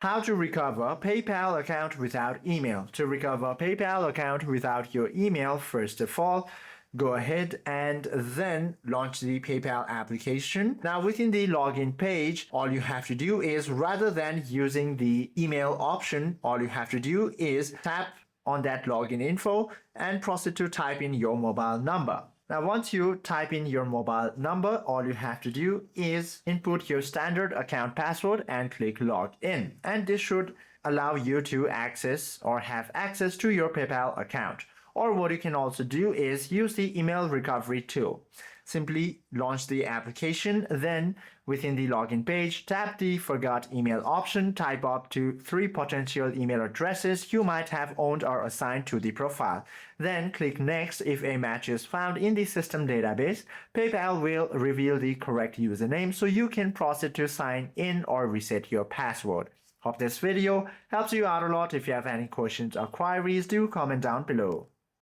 How to recover PayPal account without email. To recover PayPal account without your email, first of all, go ahead and then launch the PayPal application. Now within the login page, all you have to do is, rather than using the email option, all you have to do is tap on that login info and proceed to type in your mobile number. Now, once you type in your mobile number, all you have to do is input your standard account password and click login. And this should allow you to access or have access to your PayPal account. Or what you can also do is use the email recovery tool. Simply launch the application, then within the login page, tap the forgot email option, type up to 3 potential email addresses you might have owned or assigned to the profile. Then click next. If a match is found in the system database, PayPal will reveal the correct username so you can proceed to sign in or reset your password. Hope this video helps you out a lot. If you have any questions or queries, do comment down below.